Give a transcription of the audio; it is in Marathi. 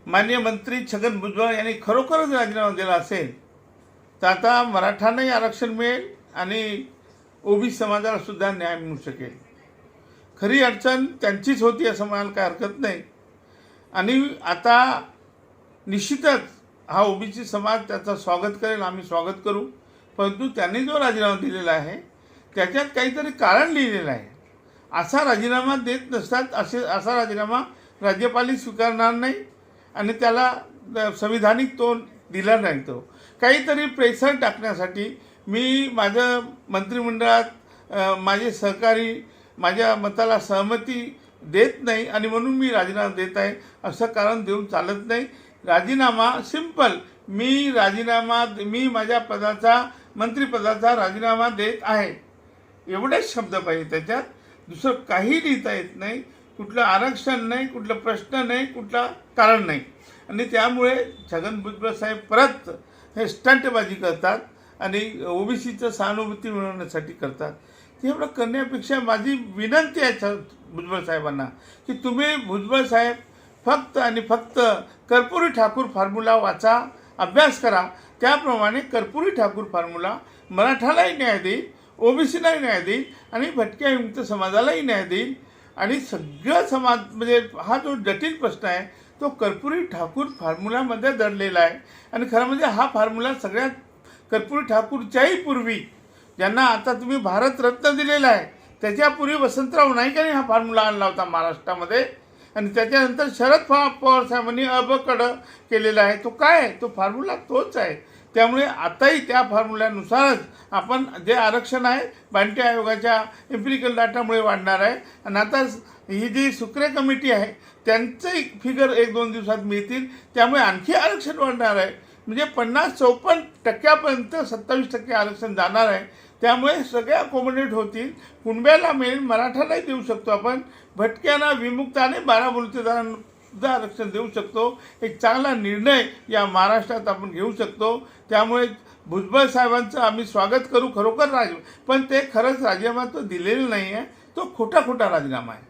माननीय मंत्री छगन भुजबळ यांनी खरोखरच राजीनामा दिला असेल तर आता मराठांनाही आरक्षण मिळेल आणि ओबीसी समाजाला सुद्धा न्याय मिळू शकेल. खरी अडचण त्यांचीच होती असं म्हणायला काय हरकत नाही. आणि आता निश्चितच हा ओबीसी समाज त्याचं स्वागत करेल, आम्ही स्वागत करू. परंतु त्यांनी जो राजीनामा दिलेला आहे त्याच्यात काहीतरी कारण लिहिलेलं आहे. असा राजीनामा देत नसतात, असा राजीनामा राज्यपालही स्वीकारणार नाही आणि त्याला संविधानिक तो दिला नाही. तो काहीतरी प्रेशर टाकण्यासाठी मी माझं मंत्रिमंडळात माझे सहकारी माझ्या मताला सहमती देत नाही आणि म्हणून मी राजीनामा देत आहे असं कारण देऊन चालत नाही. राजीनामा सिंपल, मी माझ्या पदाचा मंत्रिपदाचा राजीनामा देत आहे एवढेच शब्द पाहिजे. त्याच्यात दुसरं काही लिहिता येत नाही. कुठलं आरक्षण नाही, कुठलं प्रश्न नाही, कुठलं कारण नाही. आणि त्यामुळे छगन भुजबळ साहेब परत हे स्टंटबाजी करतात आणि ओबीसीचं सहानुभूती मिळवण्यासाठी करतात. तेवढं करण्यापेक्षा माझी विनंती आहे भुजबळ साहेबांना की तुम्ही भुजबळ साहेब फक्त आणि फक्त कर्पुरी ठाकूर फॉर्म्युला वाचा, अभ्यास करा. त्याप्रमाणे कर्पुरी ठाकूर फॉर्म्युला मराठालाही न्याय देईल, ओबीसीलाही न्याय देईल आणि भटक्या विमुक्त समाजालाही न्याय देईल. आणि सगळं समाज म्हणजे हा जो जटिल प्रश्न आहे तो कर्पुरी ठाकूर फॉर्म्युलामध्ये दडलेला आहे. आणि खरं म्हणजे हा फॉर्म्युला सगळ्यात कर्पुरी ठाकूरच्याही पूर्वी, ज्यांना आता तुम्ही भारतरत्न दिलेला आहे, त्याच्यापूर्वी वसंतराव नाईकांनी हा फॉर्म्युला आणला होता महाराष्ट्रामध्ये. आणि त्याच्यानंतर शरद पवार साहेबांनी अबकड केलेला आहे. तो काय आहे? तो फॉर्म्युला तोच आहे. त्यामुळे आताही त्या फॉर्म्युल्यानुसारच आपण जे आरक्षण आहे बांटी आयोगाच्या एम्पिरिकल डाटामुळे वाढणार आहे. आणि आता ही जी सुक्रे कमिटी आहे त्यांचंही फिगर 1-2 दिवसात मिळतील. त्यामुळे आणखी आरक्षण वाढणार आहे. म्हणजे 50-54% 27% आरक्षण जाणार आहे. त्यामुळे सगळे अकोमोडेट होतील. कुणब्याला मिळेल, मराठालाही देऊ शकतो आपण, भटक्यांना, विमुक्ताने, बाराबोलतेदारांना सुद्धा आरक्षण देऊ शकतो. एक चांगला निर्णय या महाराष्ट्रात आपण घेऊ शकतो. त्यामुळे भुजबळ साहेबांचं आम्ही स्वागत करू खरोखर पण ते खरंच राजीनामा तो दिलेला नाही आहे. तो खोटा राजीनामा आहे.